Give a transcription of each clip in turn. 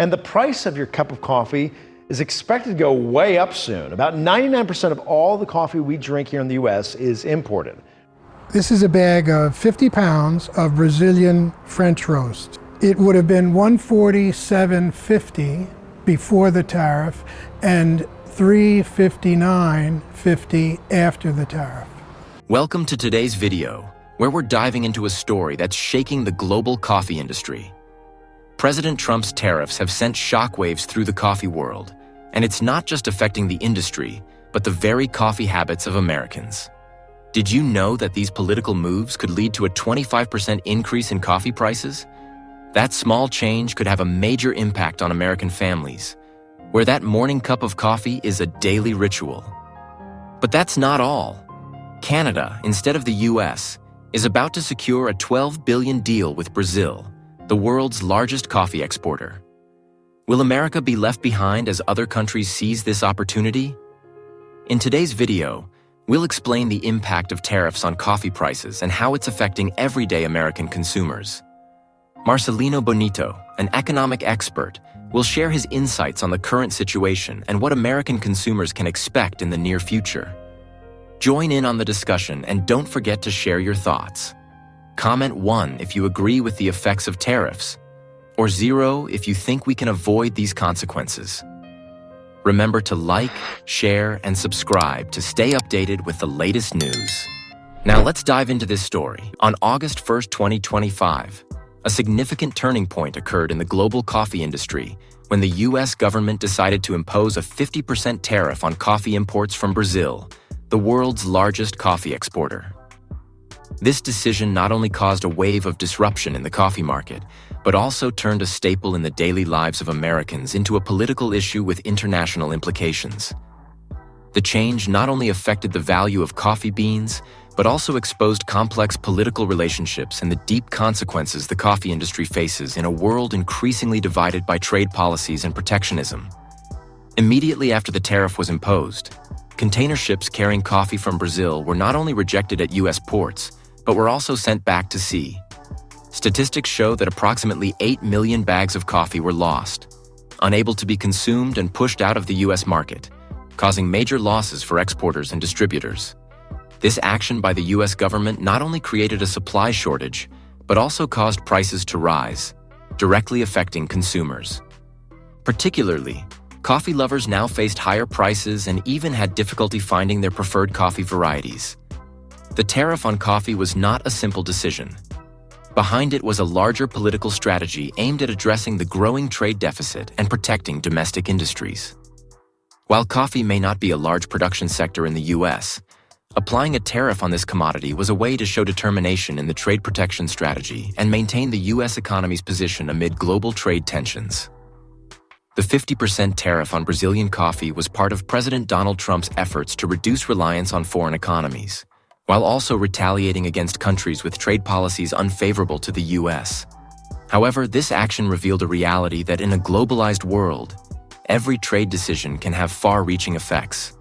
And the price of your cup of coffee is expected to go way up soon. About 99% of all the coffee we drink here in the US is imported. This is a bag of 50 pounds of Brazilian French roast. It would have been $147.50 before the tariff and $359.50 after the tariff. Welcome to today's video, where we're diving into a story that's shaking the global coffee industry. President Trump's tariffs have sent shockwaves through the coffee world, and it's not just affecting the industry, but the very coffee habits of Americans. Did you know that these political moves could lead to a 25% increase in coffee prices? That small change could have a major impact on American families, where that morning cup of coffee is a daily ritual. But that's not all. Canada, instead of the US, is about to secure a $12 billion deal with Brazil, the world's largest coffee exporter. Will America be left behind as other countries seize this opportunity? In today's video, we'll explain the impact of tariffs on coffee prices and how it's affecting everyday American consumers. Marcelino Bonito, an economic expert, will share his insights on the current situation and what American consumers can expect in the near future. Join in on the discussion and don't forget to share your thoughts. Comment 1 if you agree with the effects of tariffs, or 0 if you think we can avoid these consequences. Remember to like, share, and subscribe to stay updated with the latest news. Now let's dive into this story. On August 1st, 2025, a significant turning point occurred in the global coffee industry when the US government decided to impose a 50% tariff on coffee imports from Brazil, the world's largest coffee exporter. This decision not only caused a wave of disruption in the coffee market, but also turned a staple in the daily lives of Americans into a political issue with international implications. The change not only affected the value of coffee beans, but also exposed complex political relationships and the deep consequences the coffee industry faces in a world increasingly divided by trade policies and protectionism. Immediately after the tariff was imposed, container ships carrying coffee from Brazil were not only rejected at US ports, but were also sent back to sea. Statistics show that approximately 8 million bags of coffee were lost, unable to be consumed and pushed out of the US market, causing major losses for exporters and distributors. This action by the US government not only created a supply shortage, but also caused prices to rise, directly affecting consumers. Particularly, coffee lovers now faced higher prices and even had difficulty finding their preferred coffee varieties. The tariff on coffee was not a simple decision. Behind it was a larger political strategy aimed at addressing the growing trade deficit and protecting domestic industries. While coffee may not be a large production sector in the US, applying a tariff on this commodity was a way to show determination in the trade protection strategy and maintain the US economy's position amid global trade tensions. The 50% tariff on Brazilian coffee was part of President Donald Trump's efforts to reduce reliance on foreign economies, while also retaliating against countries with trade policies unfavorable to the US. However, this action revealed a reality that in a globalized world, every trade decision can have far-reaching effects,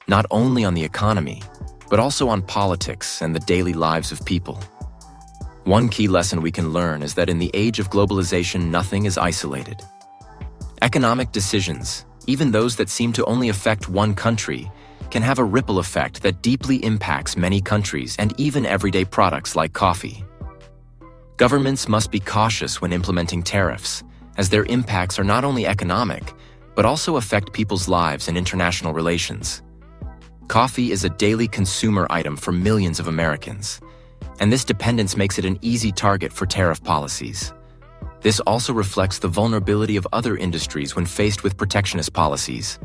not only on the economy, but also on politics and the daily lives of people. One key lesson we can learn is that in the age of globalization, nothing is isolated. Economic decisions, even those that seem to only affect one country, can have a ripple effect that deeply impacts many countries and even everyday products like coffee. Governments must be cautious when implementing tariffs, as their impacts are not only economic, but also affect people's lives and international relations. Coffee is a daily consumer item for millions of Americans, and this dependence makes it an easy target for tariff policies. This also reflects the vulnerability of other industries when faced with protectionist policies.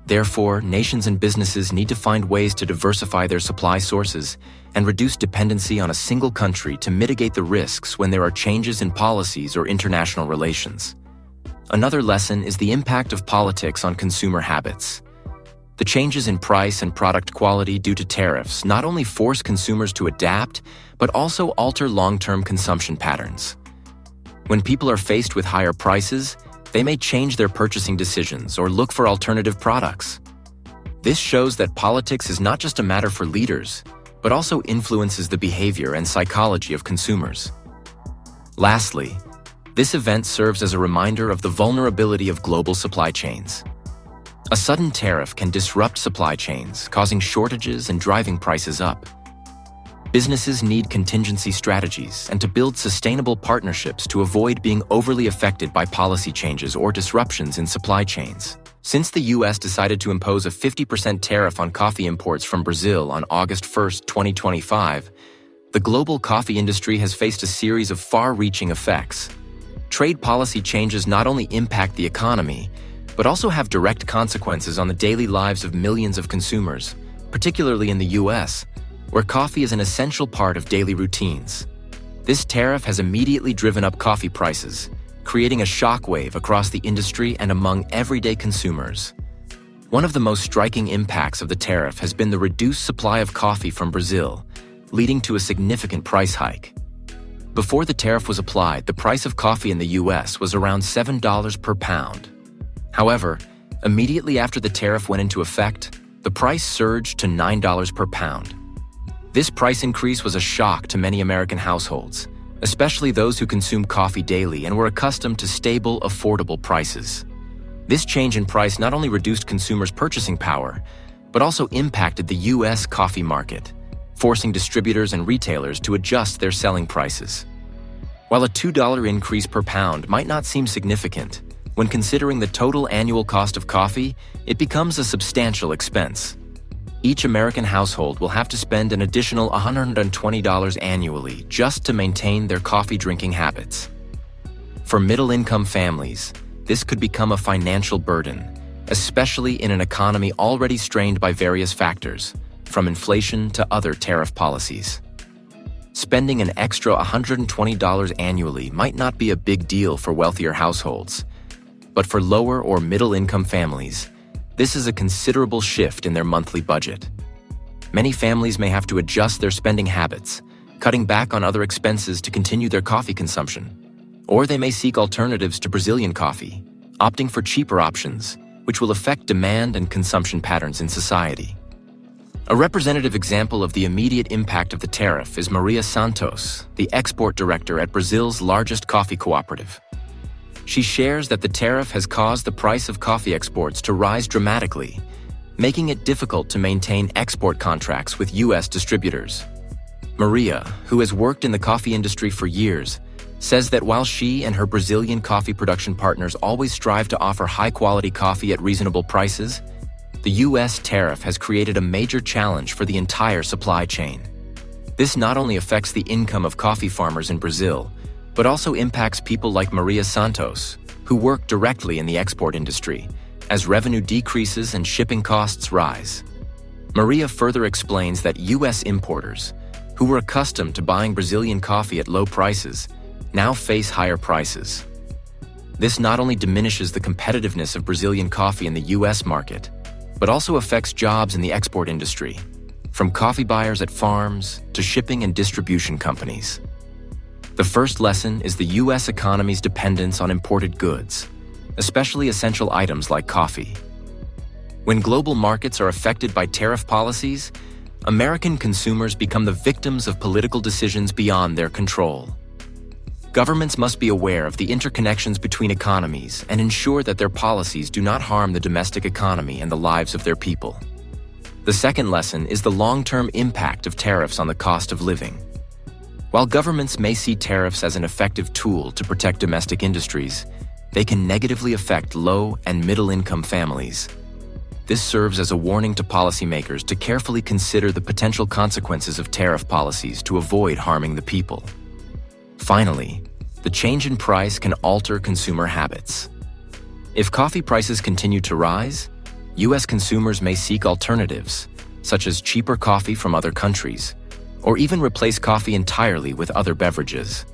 Therefore, nations and businesses need to find ways to diversify their supply sources and reduce dependency on a single country to mitigate the risks when there are changes in policies or international relations. Another lesson is the impact of politics on consumer habits. The changes in price and product quality due to tariffs not only force consumers to adapt, but also alter long-term consumption patterns. When people are faced with higher prices, they may change their purchasing decisions or look for alternative products. This shows that politics is not just a matter for leaders, but also influences the behavior and psychology of consumers. Lastly, This event serves as a reminder of the vulnerability of global supply chains. A sudden tariff can disrupt supply chains, causing shortages and driving prices up. Businesses need contingency strategies and to build sustainable partnerships to avoid being overly affected by policy changes or disruptions in supply chains. Since the U.S. decided to impose a 50% tariff on coffee imports from Brazil on August 1, 2025, the global coffee industry has faced a series of far-reaching effects. Trade policy changes not only impact the economy, but also have direct consequences on the daily lives of millions of consumers, particularly in the U.S., where coffee is an essential part of daily routines. This tariff has immediately driven up coffee prices, creating a shockwave across the industry and among everyday consumers. One of the most striking impacts of the tariff has been the reduced supply of coffee from Brazil, leading to a significant price hike. Before the tariff was applied, the price of coffee in the U.S. was around $7 per pound. However, immediately after the tariff went into effect, the price surged to $9 per pound. This price increase was a shock to many American households, especially those who consume coffee daily and were accustomed to stable, affordable prices. This change in price not only reduced consumers' purchasing power, but also impacted the U.S. coffee market, forcing distributors and retailers to adjust their selling prices. While a $2 increase per pound might not seem significant, when considering the total annual cost of coffee, it becomes a substantial expense. Each American household will have to spend an additional $120 annually just to maintain their coffee drinking habits. For middle-income families, this could become a financial burden, especially in an economy already strained by various factors, from inflation to other tariff policies. Spending an extra $120 annually might not be a big deal for wealthier households, but for lower or middle-income families, this is a considerable shift in their monthly budget. Many families may have to adjust their spending habits, cutting back on other expenses to continue their coffee consumption. Or they may seek alternatives to Brazilian coffee, opting for cheaper options, which will affect demand and consumption patterns in society. A representative example of the immediate impact of the tariff is Maria Santos, the export director at Brazil's largest coffee cooperative. She shares that the tariff has caused the price of coffee exports to rise dramatically, making it difficult to maintain export contracts with U.S. distributors. Maria, who has worked in the coffee industry for years, says that while she and her Brazilian coffee production partners always strive to offer high-quality coffee at reasonable prices, the U.S. tariff has created a major challenge for the entire supply chain. This not only affects the income of coffee farmers in Brazil, but also impacts people like Maria Santos, who work directly in the export industry, as revenue decreases and shipping costs rise. Maria further explains that U.S. importers, who were accustomed to buying Brazilian coffee at low prices, now face higher prices. This not only diminishes the competitiveness of Brazilian coffee in the U.S. market, but also affects jobs in the export industry, from coffee buyers at farms to shipping and distribution companies. The first lesson is the U.S. economy's dependence on imported goods, especially essential items like coffee. When global markets are affected by tariff policies, American consumers become the victims of political decisions beyond their control. Governments must be aware of the interconnections between economies and ensure that their policies do not harm the domestic economy and the lives of their people. The second lesson is the long-term impact of tariffs on the cost of living. While governments may see tariffs as an effective tool to protect domestic industries, they can negatively affect low and middle-income families. This serves as a warning to policymakers to carefully consider the potential consequences of tariff policies to avoid harming the people. Finally, the change in price can alter consumer habits. If coffee prices continue to rise, U.S. consumers may seek alternatives, such as cheaper coffee from other countries, or even replace coffee entirely with other beverages.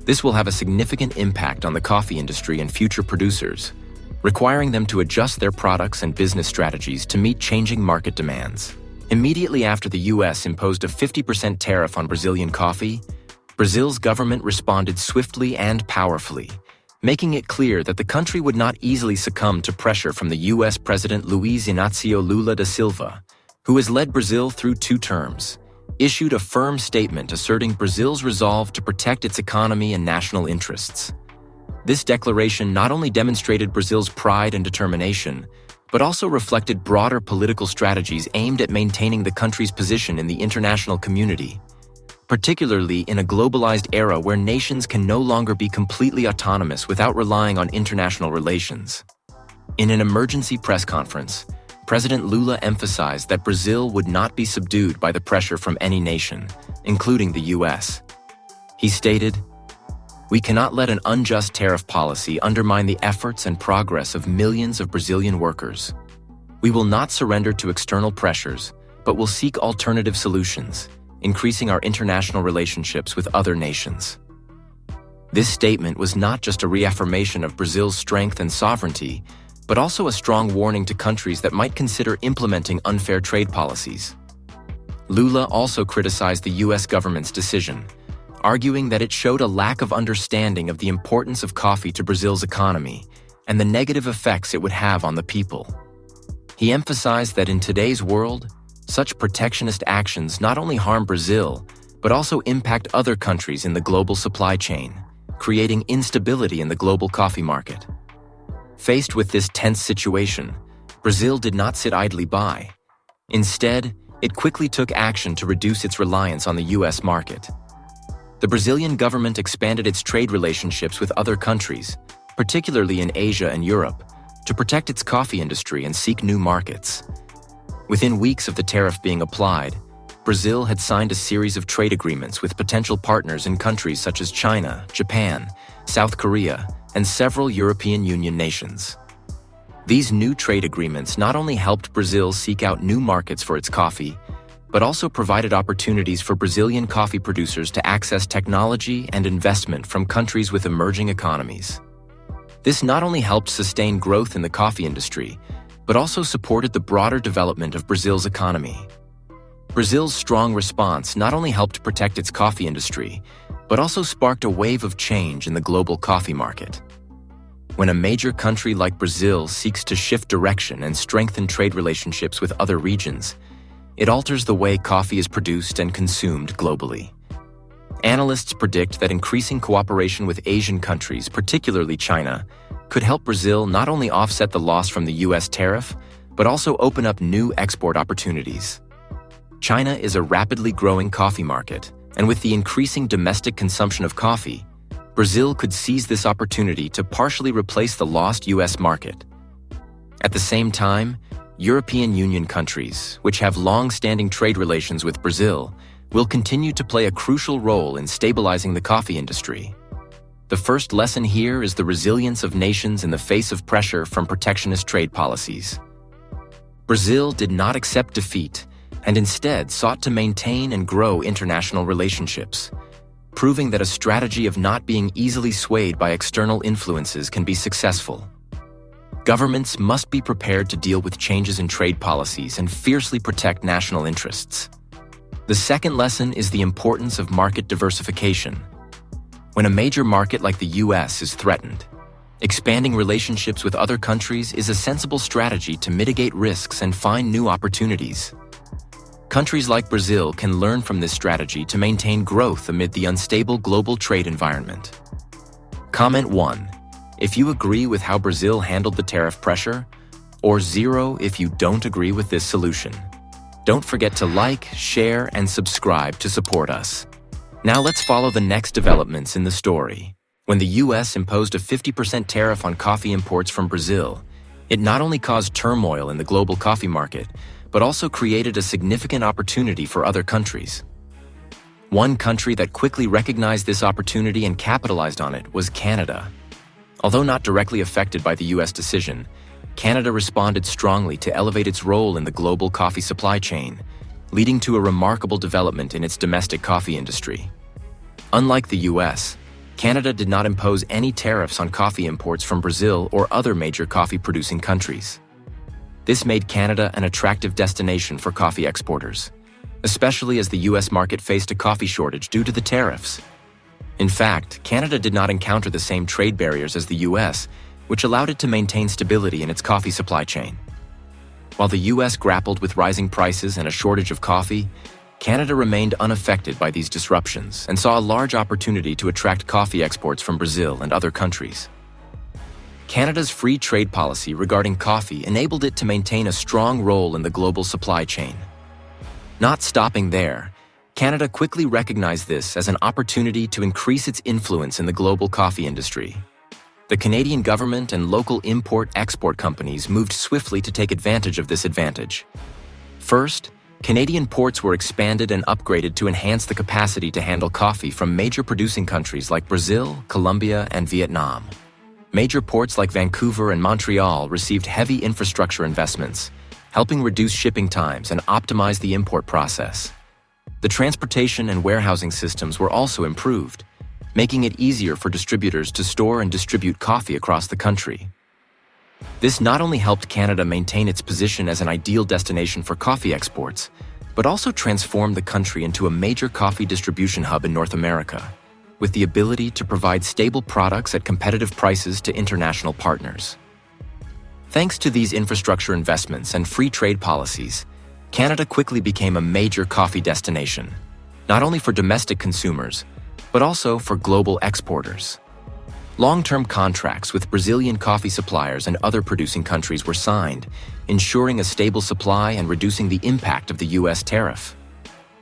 This will have a significant impact on the coffee industry and future producers, requiring them to adjust their products and business strategies to meet changing market demands. Immediately after the U.S. imposed a 50% tariff on Brazilian coffee, Brazil's government responded swiftly and powerfully, making it clear that the country would not easily succumb to pressure from the U.S. President Luiz Inácio Lula da Silva, who has led Brazil through 2 terms, issued a firm statement asserting Brazil's resolve to protect its economy and national interests. This declaration not only demonstrated Brazil's pride and determination, but also reflected broader political strategies aimed at maintaining the country's position in the international community, particularly in a globalized era where nations can no longer be completely autonomous without relying on international relations. In an emergency press conference, President Lula emphasized that Brazil would not be subdued by the pressure from any nation, including the US. He stated, "We cannot let an unjust tariff policy undermine the efforts and progress of millions of Brazilian workers. We will not surrender to external pressures, but will seek alternative solutions, increasing our international relationships with other nations." This statement was not just a reaffirmation of Brazil's strength and sovereignty, but also a strong warning to countries that might consider implementing unfair trade policies. Lula also criticized the US government's decision, arguing that it showed a lack of understanding of the importance of coffee to Brazil's economy and the negative effects it would have on the people. He emphasized that in today's world, such protectionist actions not only harm Brazil, but also impact other countries in the global supply chain, creating instability in the global coffee market. Faced with this tense situation, Brazil did not sit idly by. Instead, it quickly took action to reduce its reliance on the US market. The Brazilian government expanded its trade relationships with other countries, particularly in Asia and Europe, to protect its coffee industry and seek new markets. Within weeks of the tariff being applied, Brazil had signed a series of trade agreements with potential partners in countries such as China, Japan, South Korea, and several European Union nations. These new trade agreements not only helped Brazil seek out new markets for its coffee, but also provided opportunities for Brazilian coffee producers to access technology and investment from countries with emerging economies. This not only helped sustain growth in the coffee industry, but also supported the broader development of Brazil's economy. Brazil's strong response not only helped protect its coffee industry, but also sparked a wave of change in the global coffee market. When a major country like Brazil seeks to shift direction and strengthen trade relationships with other regions, it alters the way coffee is produced and consumed globally. Analysts predict that increasing cooperation with Asian countries, particularly China, could help Brazil not only offset the loss from the US tariff, but also open up new export opportunities. China is a rapidly growing coffee market, and with the increasing domestic consumption of coffee, Brazil could seize this opportunity to partially replace the lost US market. At the same time, European Union countries, which have long-standing trade relations with Brazil, will continue to play a crucial role in stabilizing the coffee industry. The first lesson here is the resilience of nations in the face of pressure from protectionist trade policies. Brazil did not accept defeat and instead sought to maintain and grow international relationships, proving that a strategy of not being easily swayed by external influences can be successful. Governments must be prepared to deal with changes in trade policies and fiercely protect national interests. The second lesson is the importance of market diversification. When a major market like the US is threatened, expanding relationships with other countries is a sensible strategy to mitigate risks and find new opportunities. Countries like Brazil can learn from this strategy to maintain growth amid the unstable global trade environment. Comment 1 if you agree with how Brazil handled the tariff pressure, or 0 if you don't agree with this solution. Don't forget to like, share, and subscribe to support us. Now let's follow the next developments in the story. When the US imposed a 50% tariff on coffee imports from Brazil, it not only caused turmoil in the global coffee market, but also created a significant opportunity for other countries. One country that quickly recognized this opportunity and capitalized on it was Canada. Although not directly affected by the US decision, Canada responded strongly to elevate its role in the global coffee supply chain, leading to a remarkable development in its domestic coffee industry. Unlike the US, Canada did not impose any tariffs on coffee imports from Brazil or other major coffee-producing countries. This made Canada an attractive destination for coffee exporters, especially as the US market faced a coffee shortage due to the tariffs. In fact, Canada did not encounter the same trade barriers as the US, which allowed it to maintain stability in its coffee supply chain. While the US grappled with rising prices and a shortage of coffee, Canada remained unaffected by these disruptions and saw a large opportunity to attract coffee exports from Brazil and other countries. Canada's free trade policy regarding coffee enabled it to maintain a strong role in the global supply chain. Not stopping there, Canada quickly recognized this as an opportunity to increase its influence in the global coffee industry. The Canadian government and local import-export companies moved swiftly to take advantage of this advantage. First, Canadian ports were expanded and upgraded to enhance the capacity to handle coffee from major producing countries like Brazil, Colombia, and Vietnam. Major ports like Vancouver and Montreal received heavy infrastructure investments, helping reduce shipping times and optimize the import process. The transportation and warehousing systems were also improved, making it easier for distributors to store and distribute coffee across the country. This not only helped Canada maintain its position as an ideal destination for coffee exports, but also transformed the country into a major coffee distribution hub in North America, with the ability to provide stable products at competitive prices to international partners. Thanks to these infrastructure investments and free trade policies, Canada quickly became a major coffee destination, not only for domestic consumers, but also for global exporters. Long-term contracts with Brazilian coffee suppliers and other producing countries were signed, ensuring a stable supply and reducing the impact of the U.S. tariff.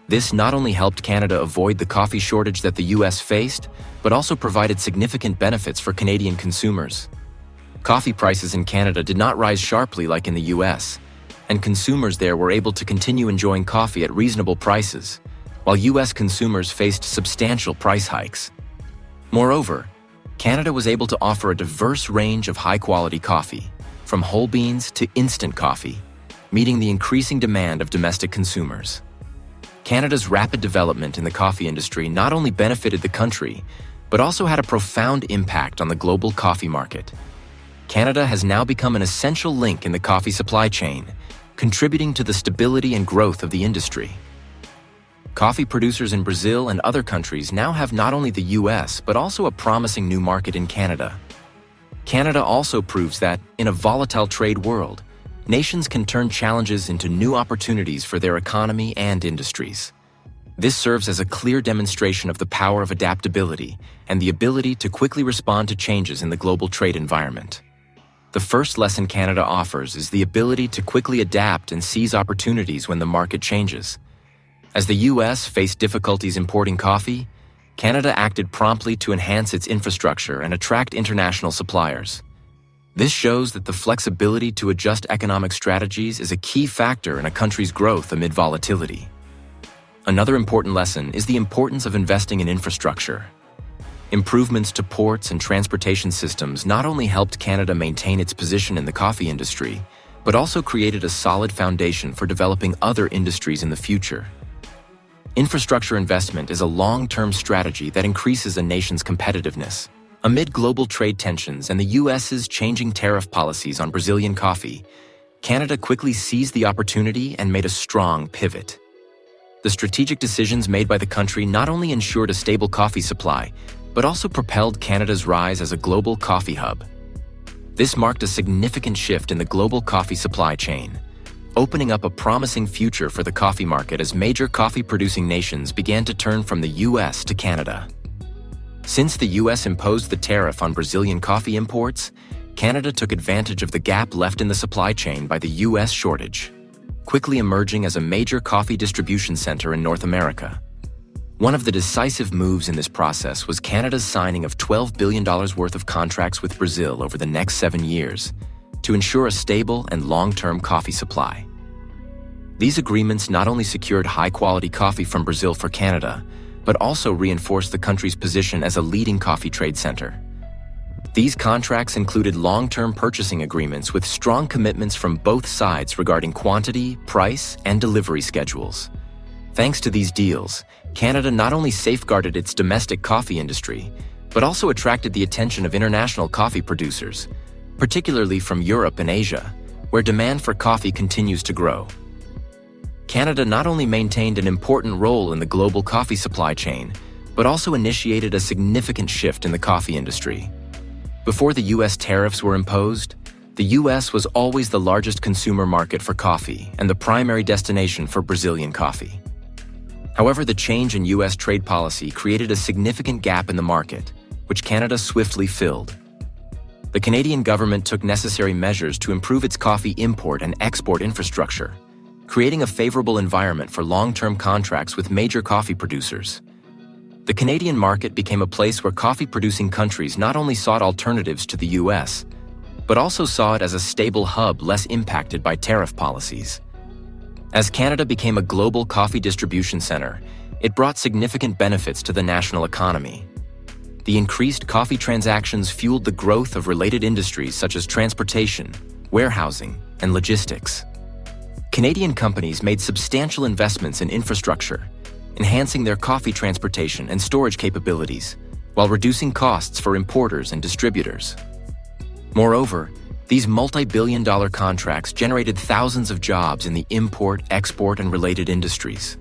This not only helped Canada avoid the coffee shortage that the U.S. faced, but also provided significant benefits for Canadian consumers. Coffee prices in Canada did not rise sharply like in the U.S., and consumers there were able to continue enjoying coffee at reasonable prices, while U.S. consumers faced substantial price hikes. Moreover, Canada was able to offer a diverse range of high-quality coffee, from whole beans to instant coffee, meeting the increasing demand of domestic consumers. Canada's rapid development in the coffee industry not only benefited the country, but also had a profound impact on the global coffee market. Canada has now become an essential link in the coffee supply chain, contributing to the stability and growth of the industry. Coffee producers in Brazil and other countries now have not only the U.S., but also a promising new market in Canada. Canada also proves that, in a volatile trade world, nations can turn challenges into new opportunities for their economy and industries. This serves as a clear demonstration of the power of adaptability and the ability to quickly respond to changes in the global trade environment. The first lesson Canada offers is the ability to quickly adapt and seize opportunities when the market changes. As the U.S. faced difficulties importing coffee, Canada acted promptly to enhance its infrastructure and attract international suppliers. This shows that the flexibility to adjust economic strategies is a key factor in a country's growth amid volatility. Another important lesson is the importance of investing in infrastructure. Improvements to ports and transportation systems not only helped Canada maintain its position in the coffee industry, but also created a solid foundation for developing other industries in the future. Infrastructure investment is a long-term strategy that increases a nation's competitiveness. Amid global trade tensions and the U.S.'s changing tariff policies on Brazilian coffee, Canada quickly seized the opportunity and made a strong pivot. The strategic decisions made by the country not only ensured a stable coffee supply, but also propelled Canada's rise as a global coffee hub. This marked a significant shift in the global coffee supply chain, opening up a promising future for the coffee market as major coffee-producing nations began to turn from the U.S. to Canada. Since the U.S. imposed the tariff on Brazilian coffee imports, Canada took advantage of the gap left in the supply chain by the U.S. shortage, quickly emerging as a major coffee distribution center in North America. One of the decisive moves in this process was Canada's signing of $12 billion worth of contracts with Brazil over the next 7 years, to ensure a stable and long-term coffee supply. These agreements not only secured high-quality coffee from Brazil for Canada, but also reinforced the country's position as a leading coffee trade center. These contracts included long-term purchasing agreements with strong commitments from both sides regarding quantity, price, and delivery schedules. Thanks to these deals, Canada not only safeguarded its domestic coffee industry, but also attracted the attention of international coffee producers, particularly from Europe and Asia, where demand for coffee continues to grow. Canada not only maintained an important role in the global coffee supply chain, but also initiated a significant shift in the coffee industry. Before the U.S. tariffs were imposed, the U.S. was always the largest consumer market for coffee and the primary destination for Brazilian coffee. However, the change in U.S. trade policy created a significant gap in the market, which Canada swiftly filled. the Canadian government took necessary measures to improve its coffee import and export infrastructure, creating a favorable environment for long-term contracts with major coffee producers. The Canadian market became a place where coffee-producing countries not only sought alternatives to the US, but also saw it as a stable hub less impacted by tariff policies. As Canada became a global coffee distribution center, it brought significant benefits to the national economy. The increased coffee transactions fueled the growth of related industries such as transportation, warehousing, and logistics. Canadian companies made substantial investments in infrastructure, enhancing their coffee transportation and storage capabilities, while reducing costs for importers and distributors. Moreover, these multi-billion-dollar contracts generated thousands of jobs in the import, export, and related industries.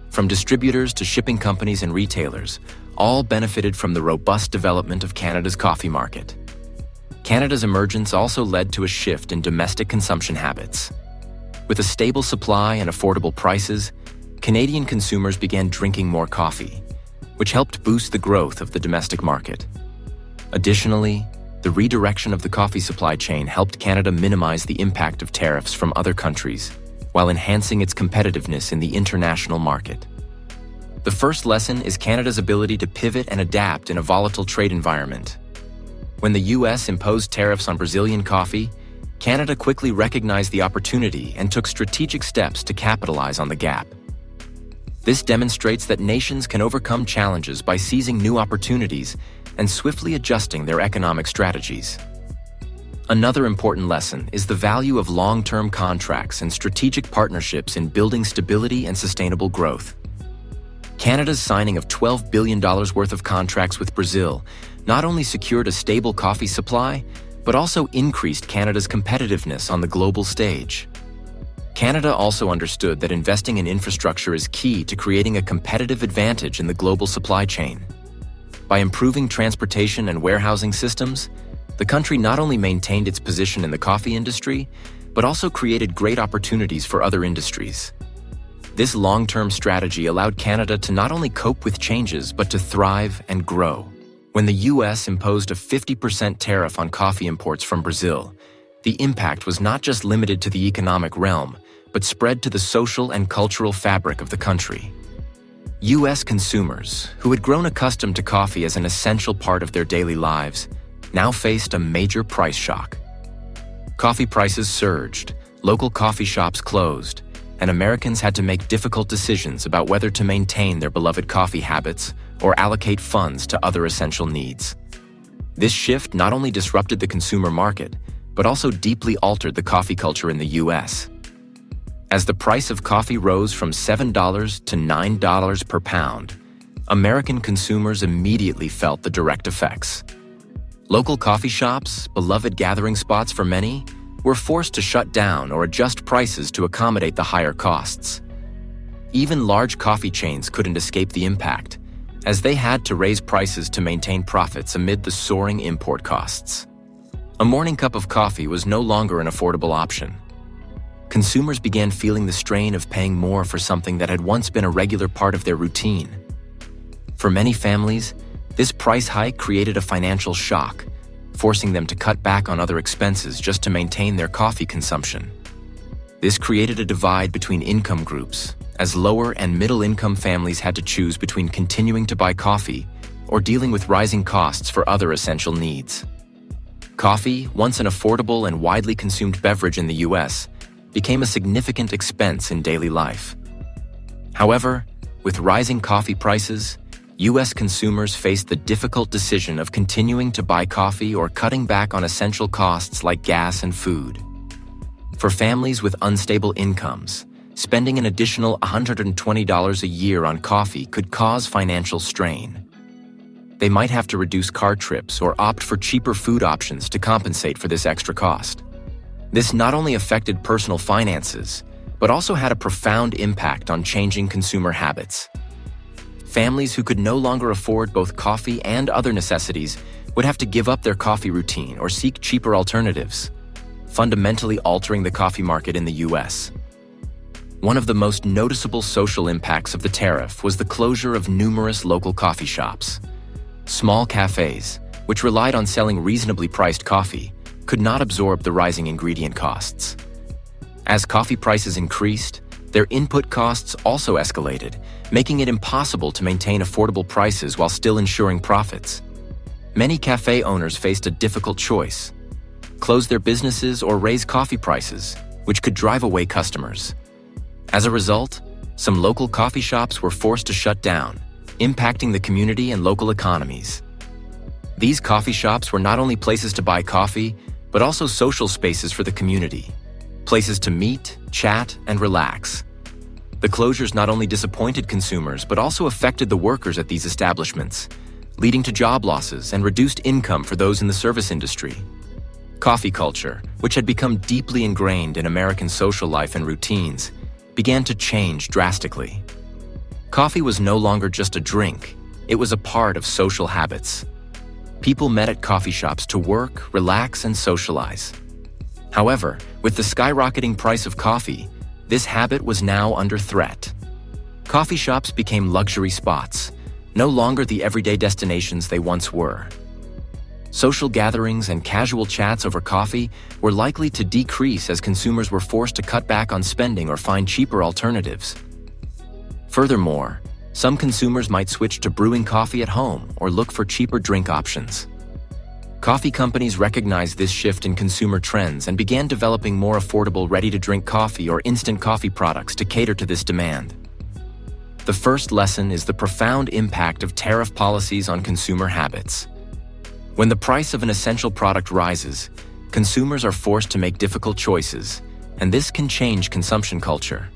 From distributors to shipping companies and retailers, all benefited from the robust development of Canada's coffee market. Canada's emergence also led to a shift in domestic consumption habits. With a stable supply and affordable prices, Canadian consumers began drinking more coffee, which helped boost the growth of the domestic market. Additionally, the redirection of the coffee supply chain helped Canada minimize the impact of tariffs from other countries, while enhancing its competitiveness in the international market. The first lesson is Canada's ability to pivot and adapt in a volatile trade environment. When the US imposed tariffs on Brazilian coffee, Canada quickly recognized the opportunity and took strategic steps to capitalize on the gap. This demonstrates that nations can overcome challenges by seizing new opportunities and swiftly adjusting their economic strategies. Another important lesson is the value of long-term contracts and strategic partnerships in building stability and sustainable growth. Canada's signing of $12 billion worth of contracts with Brazil not only secured a stable coffee supply, but also increased Canada's competitiveness on the global stage. Canada also understood that investing in infrastructure is key to creating a competitive advantage in the global supply chain. By improving transportation and warehousing systems, the country not only maintained its position in the coffee industry, but also created great opportunities for other industries. This long-term strategy allowed Canada to not only cope with changes, but to thrive and grow. When the US imposed a 50% tariff on coffee imports from Brazil, the impact was not just limited to the economic realm, but spread to the social and cultural fabric of the country. US consumers, who had grown accustomed to coffee as an essential part of their daily lives, now faced a major price shock. Coffee prices surged, local coffee shops closed, and Americans had to make difficult decisions about whether to maintain their beloved coffee habits or allocate funds to other essential needs. This shift not only disrupted the consumer market, but also deeply altered the coffee culture in the US. As the price of coffee rose from $7 to $9 per pound, American consumers immediately felt the direct effects. Local coffee shops, beloved gathering spots for many, were forced to shut down or adjust prices to accommodate the higher costs. Even large coffee chains couldn't escape the impact, as they had to raise prices to maintain profits amid the soaring import costs. A morning cup of coffee was no longer an affordable option. Consumers began feeling the strain of paying more for something that had once been a regular part of their routine. For many families, this price hike created a financial shock, forcing them to cut back on other expenses just to maintain their coffee consumption. This created a divide between income groups, as lower and middle-income families had to choose between continuing to buy coffee or dealing with rising costs for other essential needs. Coffee, once an affordable and widely consumed beverage in the US, became a significant expense in daily life. However, with rising coffee prices, US consumers faced the difficult decision of continuing to buy coffee or cutting back on essential costs like gas and food. For families with unstable incomes, spending an additional $120 a year on coffee could cause financial strain. They might have to reduce car trips or opt for cheaper food options to compensate for this extra cost. This not only affected personal finances, but also had a profound impact on changing consumer habits. Families who could no longer afford both coffee and other necessities would have to give up their coffee routine or seek cheaper alternatives, fundamentally altering the coffee market in the US. One of the most noticeable social impacts of the tariff was the closure of numerous local coffee shops. Small cafes, which relied on selling reasonably priced coffee, could not absorb the rising ingredient costs. As coffee prices increased, their input costs also escalated, making it impossible to maintain affordable prices while still ensuring profits. Many cafe owners faced a difficult choice: close their businesses or raise coffee prices, which could drive away customers. As a result, some local coffee shops were forced to shut down, impacting the community and local economies. These coffee shops were not only places to buy coffee, but also social spaces for the community, places to meet, chat, and relax. The closures not only disappointed consumers, but also affected the workers at these establishments, leading to job losses and reduced income for those in the service industry. Coffee culture, which had become deeply ingrained in American social life and routines, began to change drastically. Coffee was no longer just a drink, it was a part of social habits. People met at coffee shops to work, relax, and socialize. However, with the skyrocketing price of coffee, this habit was now under threat. Coffee shops became luxury spots, no longer the everyday destinations they once were. Social gatherings and casual chats over coffee were likely to decrease as consumers were forced to cut back on spending or find cheaper alternatives. Furthermore, some consumers might switch to brewing coffee at home or look for cheaper drink options. Coffee companies recognized this shift in consumer trends and began developing more affordable ready-to-drink coffee or instant coffee products to cater to this demand. The first lesson is the profound impact of tariff policies on consumer habits. When the price of an essential product rises, consumers are forced to make difficult choices, and this can change consumption culture.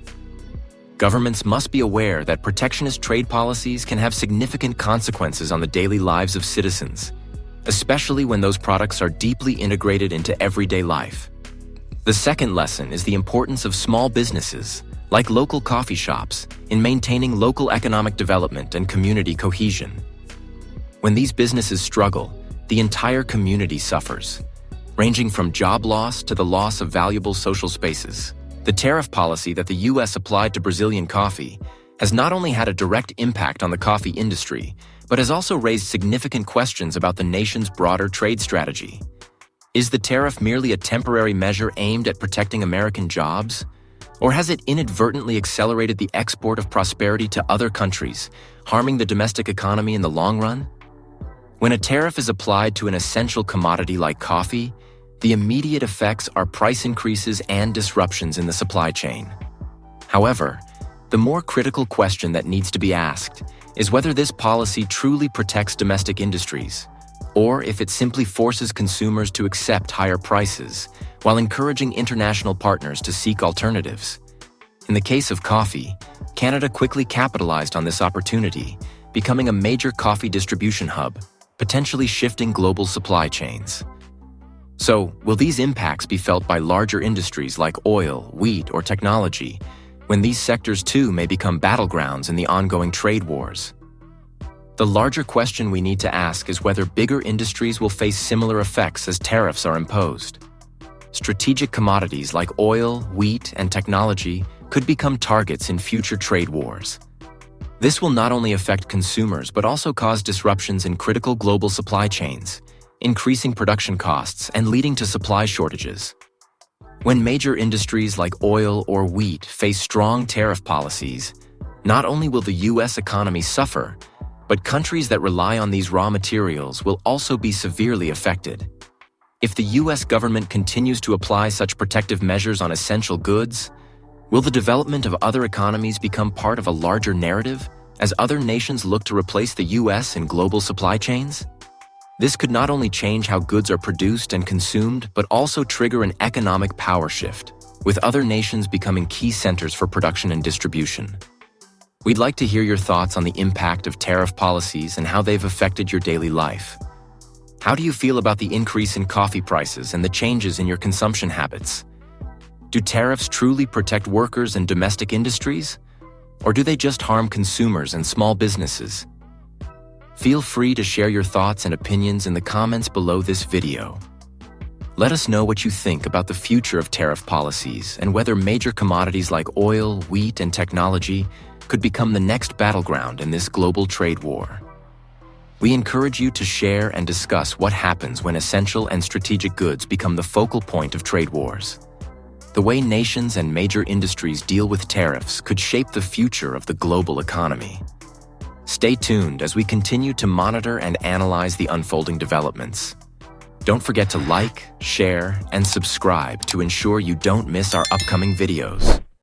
Governments must be aware that protectionist trade policies can have significant consequences on the daily lives of citizens, especially when those products are deeply integrated into everyday life. The second lesson is the importance of small businesses, like local coffee shops, in maintaining local economic development and community cohesion. When these businesses struggle, the entire community suffers, ranging from job loss to the loss of valuable social spaces. The tariff policy that the U.S. applied to Brazilian coffee has not only had a direct impact on the coffee industry, but has also raised significant questions about the nation's broader trade strategy. Is the tariff merely a temporary measure aimed at protecting American jobs? Or has it inadvertently accelerated the export of prosperity to other countries, harming the domestic economy in the long run? When a tariff is applied to an essential commodity like coffee, the immediate effects are price increases and disruptions in the supply chain. However, the more critical question that needs to be asked is whether this policy truly protects domestic industries, or if it simply forces consumers to accept higher prices while encouraging international partners to seek alternatives. In the case of coffee, Canada quickly capitalized on this opportunity, becoming a major coffee distribution hub, potentially shifting global supply chains. So, will these impacts be felt by larger industries like oil, wheat, or technology, when these sectors too may become battlegrounds in the ongoing trade wars? The larger question we need to ask is whether bigger industries will face similar effects as tariffs are imposed. Strategic commodities like oil, wheat, and technology could become targets in future trade wars. This will not only affect consumers but also cause disruptions in critical global supply chains, increasing production costs and leading to supply shortages. When major industries like oil or wheat face strong tariff policies, not only will the U.S. economy suffer, but countries that rely on these raw materials will also be severely affected. If the U.S. government continues to apply such protective measures on essential goods, will the development of other economies become part of a larger narrative as other nations look to replace the U.S. in global supply chains? This could not only change how goods are produced and consumed, but also trigger an economic power shift, with other nations becoming key centers for production and distribution. We'd like to hear your thoughts on the impact of tariff policies and how they've affected your daily life. How do you feel about the increase in coffee prices and the changes in your consumption habits? Do tariffs truly protect workers and domestic industries? Or do they just harm consumers and small businesses? Feel free to share your thoughts and opinions in the comments below this video. Let us know what you think about the future of tariff policies and whether major commodities like oil, wheat, and technology could become the next battleground in this global trade war. We encourage you to share and discuss what happens when essential and strategic goods become the focal point of trade wars. The way nations and major industries deal with tariffs could shape the future of the global economy. Stay tuned as we continue to monitor and analyze the unfolding developments. Don't forget to like, share, and subscribe to ensure you don't miss our upcoming videos.